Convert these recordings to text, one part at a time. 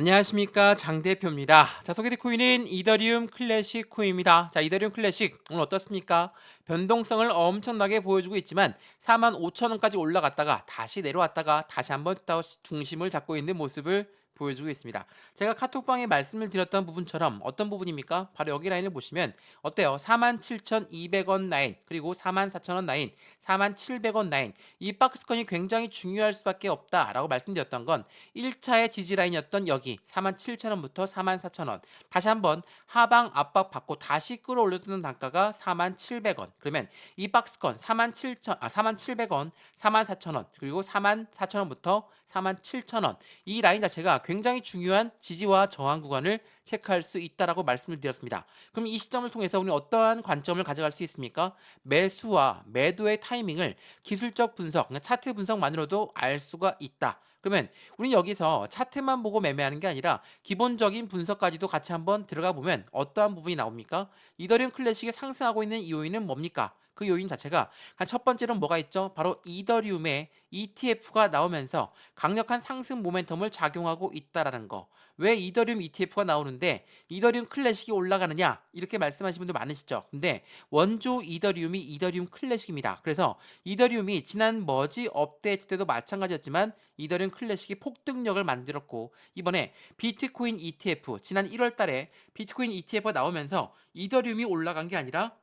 안녕하십니까, 장 대표입니다. 자, 소개될 코인은 이더리움 클래식 코인입니다. 자, 이더리움 클래식 오늘 어떻습니까? 변동성을 엄청나게 보여주고 있지만 45,000원까지 올라갔다가 다시 내려왔다가 다시 한번 더 중심을 잡고 있는 모습을 보여주고 있습니다. 제가 카톡방에 말씀을 드렸던 부분처럼 어떤 부분입니까? 바로 여기 라인을 보시면 어때요? 47,200원 라인, 그리고 44,000원 라인, 47,000원 라인, 이 박스권이 굉장히 중요할 수밖에 없다라고 말씀드렸던 건 1차의 지지 라인이었던 여기 47,000원부터 44,000원, 다시 한번 하방 압박 받고 다시 끌어올렸던 단가가 47,000원. 그러면 이 박스권 47,000원, 44,000원, 그리고 44,000원부터 47,000원, 이 라인 자체가 굉장히 중요한 지지와 저항 구간을 체크할 수 있다라고 말씀을 드렸습니다. 그럼 이 시점을 통해서 우리 어떠한 관점을 가져갈 수 있습니까? 매수와 매도의 타이밍을 기술적 분석, 그러니까 차트 분석만으로도 알 수가 있다. 그러면 우리는 여기서 차트만 보고 매매하는 게 아니라 기본적인 분석까지도 같이 한번 들어가 보면 어떠한 부분이 나옵니까? 이더리움 클래식이 상승하고 있는 이 요인은 뭡니까? 그 요인 자체가 첫 번째로는 뭐가 있죠? 바로 이더리움의 ETF가 나오면서 강력한 상승 모멘텀을 작용하고 있다라는 거. 왜 이더리움 ETF가 나오는데 이더리움 클래식이 올라가느냐? 이렇게 말씀하시는 분들 많으시죠? 근데 원조 이더리움이 이더리움 클래식입니다. 그래서 이더리움이 지난 머지 업데이트 때도 마찬가지였지만 이더리움 클래식이 폭등력을 만들었고, 이번에 비트코인 ETF 지난 1월 달에 비트코인 ETF가 나오면서 이더리움이 올라간 게 아니라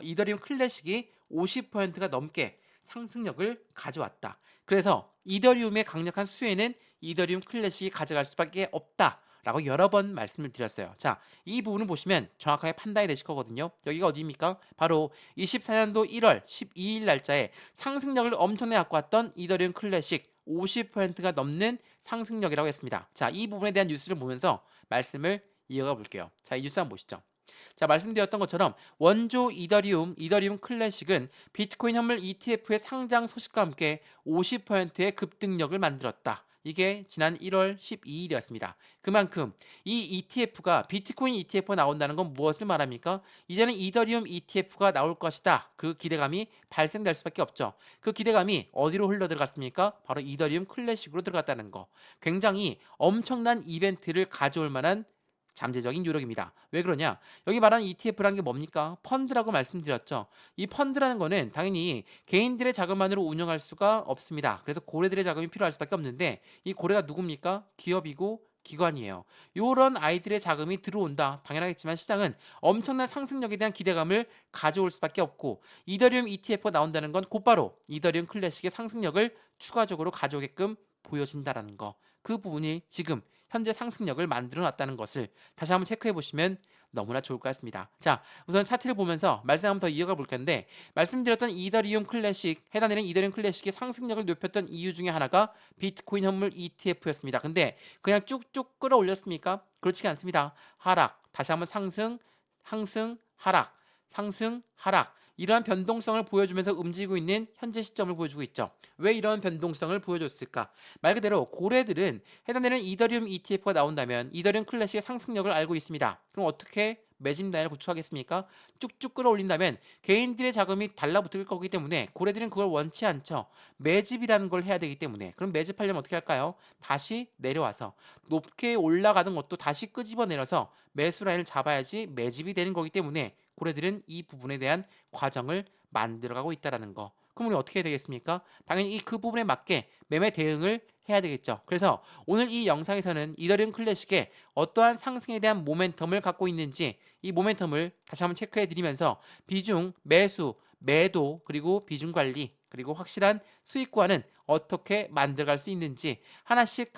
이더리움 클래식이 50%가 넘게 상승력을 가져왔다. 그래서 이더리움의 강력한 수혜는 이더리움 클래식이 가져갈 수밖에 없다 라고 여러 번 말씀을 드렸어요. 자, 이 부분을 보시면 정확하게 판단이 되실 거거든요. 여기가 어디입니까? 바로 24년도 1월 12일 날짜에 상승력을 엄청나게 갖고 왔던 이더리움 클래식 50%가 넘는 상승력이라고 했습니다. 자, 이 부분에 대한 뉴스를 보면서 말씀을 이어가 볼게요. 자, 이 뉴스 한번 보시죠. 자, 말씀드렸던 것처럼 원조 이더리움 클래식은 비트코인 현물 ETF의 상장 소식과 함께 50%의 급등력을 만들었다. 이게 지난 1월 12일이었습니다. 그만큼 이 ETF가 비트코인 ETF가 나온다는 건 무엇을 말합니까? 이제는 이더리움 ETF가 나올 것이다. 그 기대감이 발생될 수밖에 없죠. 그 기대감이 어디로 흘러 들어갔습니까? 바로 이더리움 클래식으로 들어갔다는 거. 굉장히 엄청난 이벤트를 가져올 만한 잠재적인 유력입니다. 왜 그러냐? 여기 말하는 ETF라는 게 뭡니까? 펀드라고 말씀드렸죠. 이 펀드라는 거는 당연히 개인들의 자금만으로 운영할 수가 없습니다. 그래서 고래들의 자금이 필요할 수밖에 없는데, 이 고래가 누굽니까? 기업이고 기관이에요. 이런 아이들의 자금이 들어온다. 당연하겠지만 시장은 엄청난 상승력에 대한 기대감을 가져올 수밖에 없고, 이더리움 ETF가 나온다는 건 곧바로 이더리움 클래식의 상승력을 추가적으로 가져오게끔 보여진다라는 거. 그 부분이 지금 현재 상승력을 만들어 놨다는 것을 다시 한번 체크해 보시면 너무나 좋을 것 같습니다. 자, 우선 차트를 보면서 말씀 한번 더 이어가 볼 건데, 말씀드렸던 이더리움 클래식, 해당되는 이더리움 클래식의 상승력을 높였던 이유 중에 하나가 비트코인 현물 ETF였습니다. 근데 그냥 쭉쭉 끌어올렸습니까? 그렇지 않습니다. 하락, 다시 한번 상승, 상승, 하락, 상승, 하락, 이러한 변동성을 보여주면서 움직이고 있는 현재 시점을 보여주고 있죠. 왜 이런 변동성을 보여줬을까? 말 그대로 고래들은 해당되는 이더리움 ETF가 나온다면 이더리움 클래식의 상승력을 알고 있습니다. 그럼 어떻게 매집 라인을 구축하겠습니까? 쭉쭉 끌어올린다면 개인들의 자금이 달라붙을 거기 때문에 고래들은 그걸 원치 않죠. 매집이라는 걸 해야 되기 때문에. 그럼 매집하려면 어떻게 할까요? 다시 내려와서 높게 올라가던 것도 다시 끄집어내려서 매수 라인을 잡아야지 매집이 되는 거기 때문에 고래들은 이 부분에 대한 과정을 만들어가고 있다는 거. 그럼 우리 어떻게 해야 되겠습니까? 당연히 그 부분에 맞게 매매 대응을 해야 되겠죠. 그래서 오늘 이 영상에서는 이더리움 클래식의 어떠한 상승에 대한 모멘텀을 갖고 있는지, 이 모멘텀을 다시 한번 체크해 드리면서 비중, 매수, 매도, 그리고 비중 관리, 그리고 확실한 수익과는 어떻게 만들어갈 수 있는지 하나씩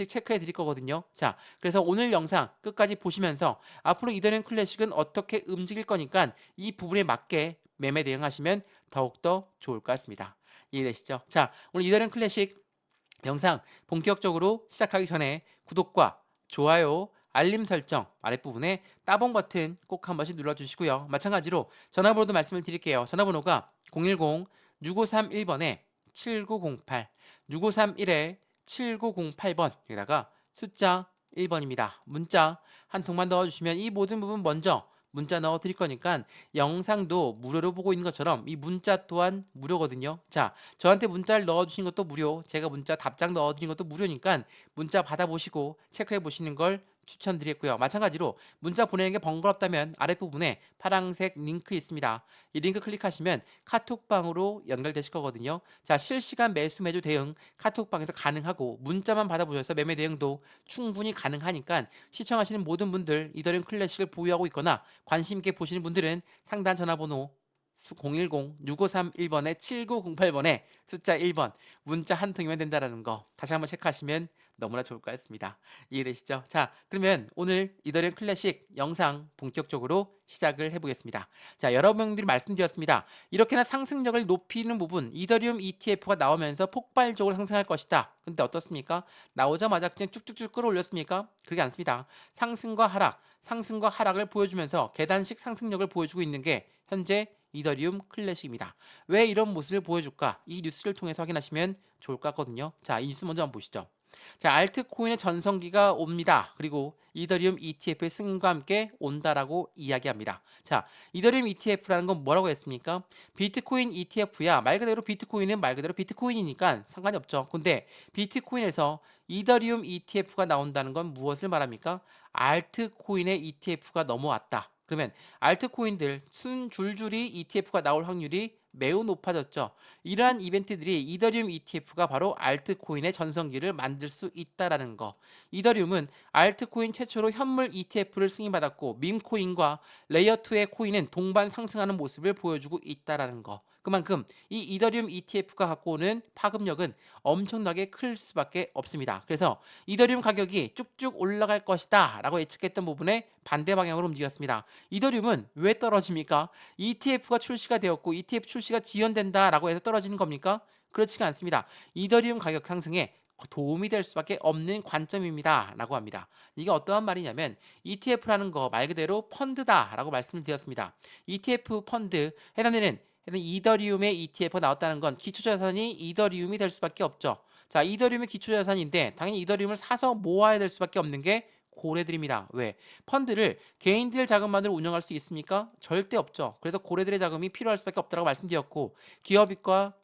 체크해 드릴 거거든요. 자, 그래서 오늘 영상 끝까지 보시면서 앞으로 이더리움 클래식은 어떻게 움직일 거니까 이 부분에 맞게 매매 대응하시면 더욱더 좋을 것 같습니다. 이해되시죠? 자, 오늘 이더리움 클래식 영상 본격적으로 시작하기 전에 구독과 좋아요, 알림 설정 아랫부분에 따봉 버튼 꼭 한 번씩 눌러주시고요. 마찬가지로 전화번호도 말씀을 드릴게요. 전화번호가 010-6531번에 7908, 6531에 7908번, 여기다가 숫자 1번입니다. 문자 한 통만 넣어주시면 이 모든 부분 먼저 문자 넣어 드릴 거니까 영상도 무료로 보고 있는 것처럼 이 문자 또한 무료거든요. 자, 저한테 문자를 넣어 주신 것도 무료, 제가 문자 답장 넣어 드린 것도 무료니까 문자 받아보시고 체크해 보시는 걸 추천드리겠고요. 마찬가지로 문자 보내는 게 번거롭다면 아랫부분에 파란색 링크 있습니다. 이 링크 클릭하시면 카톡방으로 연결되실 거거든요. 자, 실시간 매수 매도 대응 카톡방에서 가능하고 문자만 받아보셔서 매매 대응도 충분히 가능하니까 시청하시는 모든 분들 이더리움 클래식을 보유하고 있거나 관심 있게 보시는 분들은 상단 전화번호 010-6531번에 7908번에 숫자 1번 문자 한 통이면 된다는 거 다시 한번 체크하시면 너무나 좋을 것 같습니다. 이해되시죠? 자, 그러면 오늘 이더리움 클래식 영상 본격적으로 시작을 해보겠습니다. 자, 여러분들이 말씀드렸습니다. 이렇게나 상승력을 높이는 부분 이더리움 ETF가 나오면서 폭발적으로 상승할 것이다. 근데 어떻습니까? 나오자마자 그냥 쭉쭉쭉 끌어올렸습니까? 그렇게 않습니다. 상승과 하락을 보여주면서 계단식 상승력을 보여주고 있는 게 현재 이더리움 클래식입니다. 왜 이런 모습을 보여줄까? 이 뉴스를 통해서 확인하시면 좋을 것 같거든요. 자, 이 뉴스 먼저 한번 보시죠. 자, 알트코인의 전성기가 옵니다. 그리고 이더리움 ETF의 승인과 함께 온다라고 이야기합니다. 자, 이더리움 ETF라는 건 뭐라고 했습니까? 비트코인 ETF야. 말 그대로 비트코인은 말 그대로 비트코인이니까 상관이 없죠. 근데 비트코인에서 이더리움 ETF가 나온다는 건 무엇을 말합니까? 알트코인의 ETF가 넘어왔다. 그러면 알트코인들 줄줄이 ETF가 나올 확률이 매우 높아졌죠. 이러한 이벤트들이 이더리움 ETF가 바로 알트코인의 전성기를 만들 수 있다라는 거. 이더리움은 알트코인 최초로 현물 ETF를 승인받았고 밈코인과 레이어2의 코인은 동반 상승하는 모습을 보여주고 있다라는 거. 그만큼 이 이더리움 ETF가 갖고 오는 파급력은 엄청나게 클 수밖에 없습니다. 그래서 이더리움 가격이 쭉쭉 올라갈 것이다 라고 예측했던 부분에 반대 방향으로 움직였습니다. 이더리움은 왜 떨어집니까? ETF가 출시가 되었고 ETF 출시가 지연된다라고 해서 떨어지는 겁니까? 그렇지가 않습니다. 이더리움 가격 상승에 도움이 될 수밖에 없는 관점입니다 라고 합니다. 이게 어떠한 말이냐면 ETF라는 거 말 그대로 펀드다 라고 말씀을 드렸습니다. ETF 펀드 해당되는 이더리움의 ETF가 나왔다는 건 기초자산이 이더리움이 될 수밖에 없죠. 자, 이더리움이 기초자산인데 당연히 이더리움을 사서 모아야 될 수밖에 없는 게 고래들입니다. 왜? 펀드를 개인들 자금만으로 운영할 수 있습니까? 절대 없죠. 그래서 고래들의 자금이 필요할 수밖에 없다고 말씀드렸고 기업과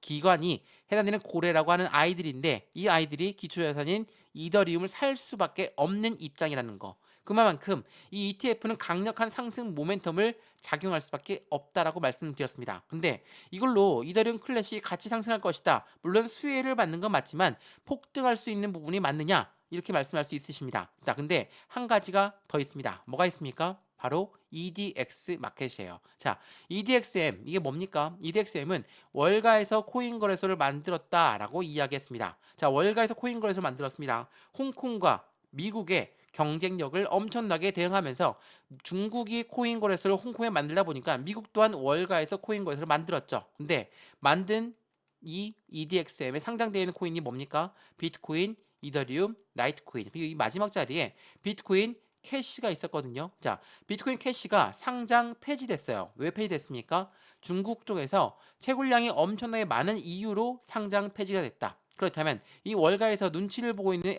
기관이 해당되는 고래라고 하는 아이들인데 이 아이들이 기초자산인 이더리움을 살 수밖에 없는 입장이라는 거. 그만큼 이 ETF는 강력한 상승 모멘텀을 작용할 수밖에 없다라고 말씀드렸습니다. 근데 이걸로 이더리움 클래식이 같이 상승할 것이다. 물론 수혜를 받는 건 맞지만 폭등할 수 있는 부분이 맞느냐? 이렇게 말씀할 수 있으십니다. 자, 근데 한 가지가 더 있습니다. 뭐가 있습니까? 바로 EDX 마켓이에요. 자, EDXM 이게 뭡니까? EDXM은 월가에서 코인 거래소를 만들었다라고 이야기했습니다. 자, 월가에서 코인 거래소를 만들었습니다. 홍콩과 미국의 경쟁력을 엄청나게 대응하면서 중국이 코인 거래소를 홍콩에 만들다 보니까 미국 또한 월가에서 코인 거래소를 만들었죠. 근데 만든 이 EDXM에 상장되어 있는 코인이 뭡니까? 비트코인, 이더리움, 라이트코인. 그리고 이 마지막 자리에 비트코인 캐시가 있었거든요. 자, 비트코인 캐시가 상장 폐지됐어요. 왜 폐지됐습니까? 중국 쪽에서 채굴량이 엄청나게 많은 이유로 상장 폐지가 됐다. 그렇다면 이 월가에서 눈치를 보고 있는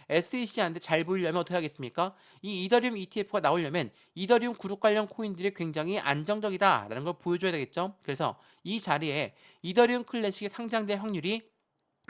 SEC한테 잘 보이려면 어떻게 하겠습니까? 이 이더리움 ETF가 나오려면 이더리움 그룹 관련 코인들이 굉장히 안정적이다라는 걸 보여줘야 되겠죠. 그래서 이 자리에 이더리움 클래식이 상장될 확률이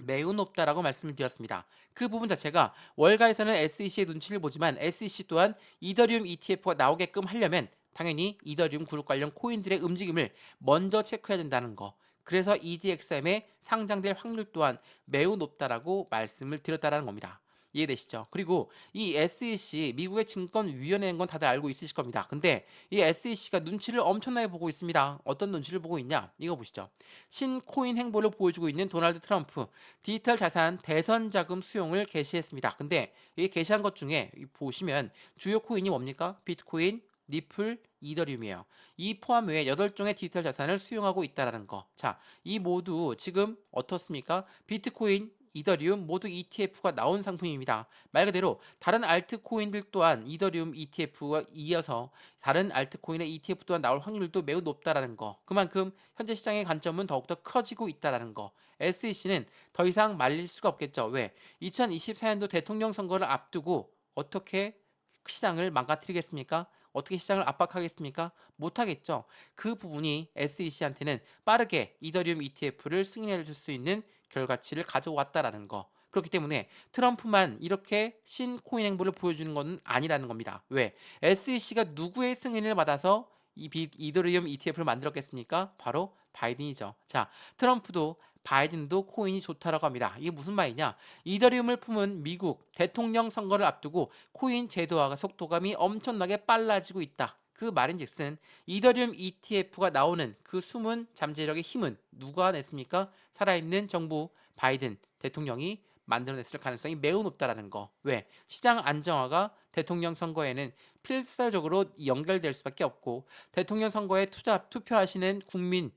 매우 높다라고 말씀을 드렸습니다. 그 부분 자체가 월가에서는 SEC의 눈치를 보지만 SEC 또한 이더리움 ETF가 나오게끔 하려면 당연히 이더리움 그룹 관련 코인들의 움직임을 먼저 체크해야 된다는 거. 그래서 EDXM에 상장될 확률 또한 매우 높다라고 말씀을 드렸다라는 겁니다. 이해되시죠? 그리고 이 SEC 미국의 증권위원회인 건 다들 알고 있으실 겁니다. 근데 이 SEC가 눈치를 엄청나게 보고 있습니다. 어떤 눈치를 보고 있냐? 이거 보시죠. 신코인 행보를 보여주고 있는 도널드 트럼프 디지털 자산 대선 자금 수용을 개시했습니다. 근데 이 개시한 것 중에 보시면 주요 코인이 뭡니까? 비트코인, 리플, 이더리움이에요. 이 포함 외에 8종의 디지털 자산을 수용하고 있다라는 거. 자, 이 모두 지금 어떻습니까? 비트코인, 이더리움 모두 ETF가 나온 상품입니다. 말 그대로 다른 알트코인들 또한 이더리움 ETF와 이어서 다른 알트코인의 ETF 또한 나올 확률도 매우 높다라는 거. 그만큼 현재 시장의 관점은 더욱더 커지고 있다라는 거. SEC는 더 이상 말릴 수가 없겠죠. 왜? 2024년도 대통령 선거를 앞두고 어떻게 시장을 망가뜨리겠습니까? 어떻게 시장을 압박하겠습니까? 못하겠죠. 그 부분이 SEC한테는 빠르게 이더리움 ETF를 승인해 줄 수 있는 결과치를 가져왔다라는 거. 그렇기 때문에 트럼프만 이렇게 신코인 행보를 보여주는 것은 아니라는 겁니다. 왜? SEC가 누구의 승인을 받아서 이더리움 ETF를 만들었겠습니까? 바로 바이든이죠. 자, 트럼프도 바이든도 코인이 좋다라고 합니다. 이게 무슨 말이냐? 이더리움을 품은 미국 대통령 선거를 앞두고 코인 제도화가 속도감이 엄청나게 빨라지고 있다. 그 말인즉슨 이더리움 ETF가 나오는 그 숨은 잠재력의 힘은 누가 냈습니까? 살아있는 정부 바이든 대통령이 만들어냈을 가능성이 매우 높다라는 거. 왜? 시장 안정화가 대통령 선거에는 필사적으로 연결될 수밖에 없고 대통령 선거에 투표하시는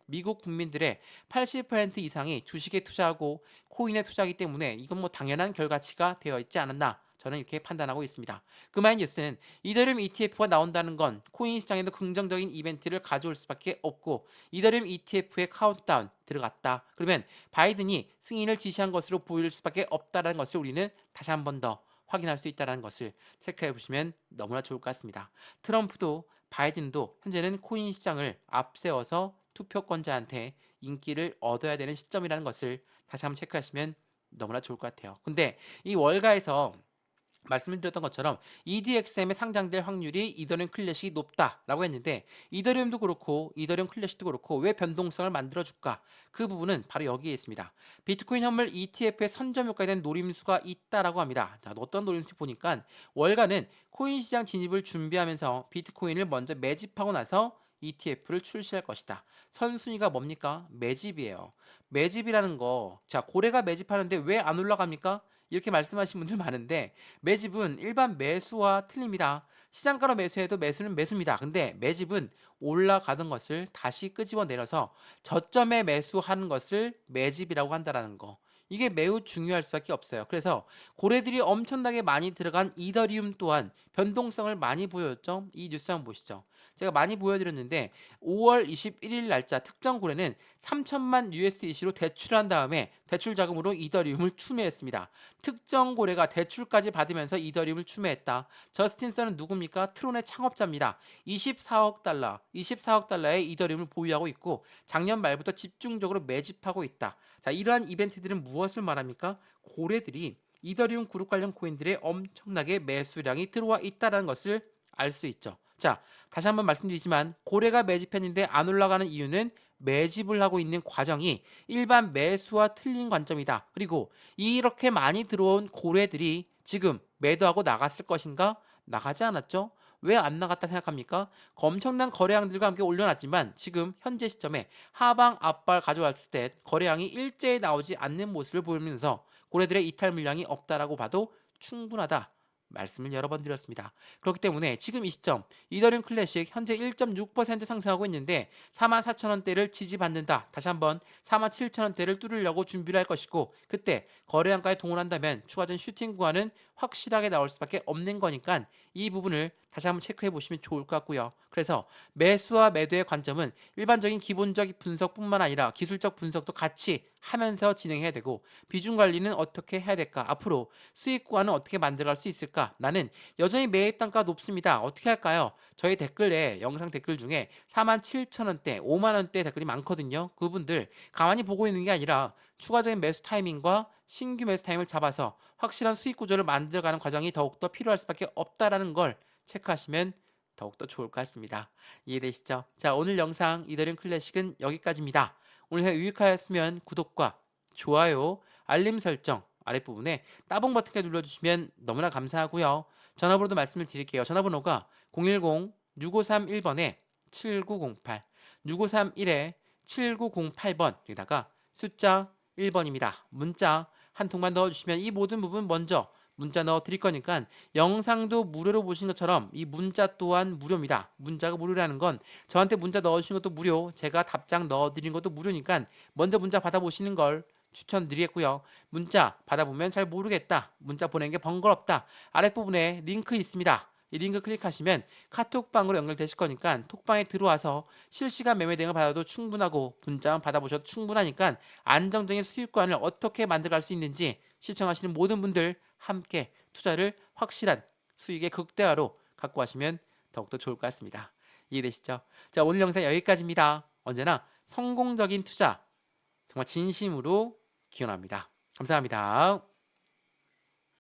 미국 국민들의 80% 이상이 주식에 투자하고 코인에 투자하기 때문에 이건 뭐 당연한 결과치가 되어 있지 않았나 저는 이렇게 판단하고 있습니다. 그 말인즉슨 이더리움 ETF가 나온다는 건 코인 시장에도 긍정적인 이벤트를 가져올 수밖에 없고 이더리움 ETF의 카운트다운 들어갔다. 그러면 바이든이 승인을 지시한 것으로 보일 수밖에 없다는 것을 우리는 다시 한 번 더 확인할 수 있다는 것을 체크해 보시면 너무나 좋을 것 같습니다. 트럼프도 바이든도 현재는 코인 시장을 앞세워서 투표권자한테 인기를 얻어야 되는 시점이라는 것을 다시 한번 체크하시면 너무나 좋을 것 같아요. 근데 이 월가에서 말씀을 드렸던 것처럼 EDXM에 상장될 확률이 이더리움 클래식이 높다라고 했는데 이더리움도 그렇고 이더리움 클래식도 그렇고 왜 변동성을 만들어줄까? 그 부분은 바로 여기에 있습니다. 비트코인 현물 ETF의 선점 효과에 대한 노림수가 있다라고 합니다. 자, 어떤 노림수 보니까 월가는 코인 시장 진입을 준비하면서 비트코인을 먼저 매집하고 나서 ETF를 출시할 것이다. 선순위가 뭡니까? 매집이에요. 매집이라는 거, 자, 고래가 매집하는데 왜 안 올라갑니까? 이렇게 말씀하신 분들 많은데 매집은 일반 매수와 틀립니다. 시장가로 매수해도 매수는 매수입니다. 근데 매집은 올라가던 것을 다시 끄집어 내려서 저점에 매수하는 것을 매집이라고 한다는 거. 이게 매우 중요할 수밖에 없어요. 그래서 고래들이 엄청나게 많이 들어간 이더리움 또한 변동성을 많이 보였죠. 이 뉴스 한번 보시죠. 제가 많이 보여드렸는데 5월 21일 날짜 특정 고래는 3천만 USDC로 대출한 다음에 대출 자금으로 이더리움을 추매했습니다. 특정 고래가 대출까지 받으면서 이더리움을 추매했다. 저스틴 선은 누굽니까? 트론의 창업자입니다. 24억 달러의 이더리움을 보유하고 있고 작년 말부터 집중적으로 매집하고 있다. 자, 이러한 이벤트들은 무엇을 말합니까? 고래들이 이더리움 그룹 관련 코인들의 엄청나게 매수량이 들어와 있다는 것을 알 수 있죠. 자, 다시 한번 말씀드리지만 고래가 매집했는데 안 올라가는 이유는 매집을 하고 있는 과정이 일반 매수와 틀린 관점이다. 그리고 이렇게 많이 들어온 고래들이 지금 매도하고 나갔을 것인가? 나가지 않았죠? 왜 안 나갔다 생각합니까? 엄청난 거래량들과 함께 올려놨지만 지금 현재 시점에 하방 앞발 가져왔을 때 거래량이 일제히 나오지 않는 모습을 보이면서 고래들의 이탈 물량이 없다라고 봐도 충분하다. 말씀을 여러 번 드렸습니다. 그렇기 때문에 지금 이 시점 이더리움 클래식 현재 1.6% 상승하고 있는데 44,000원대를 지지받는다. 다시 한번 47,000원대를 뚫으려고 준비를 할 것이고 그때 거래량까지 동원한다면 추가적인 슈팅 구간은 확실하게 나올 수밖에 없는 거니까 이 부분을 다시 한번 체크해 보시면 좋을 것 같고요. 그래서 매수와 매도의 관점은 일반적인 기본적 분석뿐만 아니라 기술적 분석도 같이 하면서 진행해야 되고 비중 관리는 어떻게 해야 될까? 앞으로 수익 구간은 어떻게 만들어갈 수 있을까? 나는 여전히 매입 단가 높습니다. 어떻게 할까요? 저희 댓글에 영상 댓글 중에 47,000원대, 5만원대 댓글이 많거든요. 그분들 가만히 보고 있는 게 아니라 추가적인 매수 타이밍과 신규 매수 타이밍을 잡아서 확실한 수익 구조를 만들어가는 과정이 더욱더 필요할 수밖에 없다라는 걸 체크하시면 더욱더 좋을 것 같습니다. 이해되시죠? 자, 오늘 영상 이더리움 클래식은 여기까지입니다. 오늘 유익하였으면 구독과 좋아요, 알림 설정 아랫부분에 따봉 버튼까지 눌러주시면 너무나 감사하고요. 전화번호도 말씀을 드릴게요. 전화번호가 010-6531번에 7908 6531에 7908번 여기다가 숫자 1번입니다. 문자 한 통만 넣어주시면 이 모든 부분 먼저 문자 넣어 드릴 거니까 영상도 무료로 보신 것처럼 이 문자 또한 무료입니다. 문자가 무료라는 건 저한테 문자 넣어주신 것도 무료, 제가 답장 넣어 드린 것도 무료니까 먼저 문자 받아보시는 걸 추천드리겠고요. 문자 받아보면 잘 모르겠다, 문자 보내는 게 번거롭다, 아랫부분에 링크 있습니다. 이 링크 클릭하시면 카톡방으로 연결되실 거니까 톡방에 들어와서 실시간 매매 대응을 받아도 충분하고 문자만 받아보셔도 충분하니까 안정적인 수익관을 어떻게 만들어갈 수 있는지 시청하시는 모든 분들 함께 투자를 확실한 수익의 극대화로 갖고 가시면 더욱더 좋을 것 같습니다. 이해되시죠? 자, 오늘 영상 여기까지입니다. 언제나 성공적인 투자 정말 진심으로 기원합니다. 감사합니다.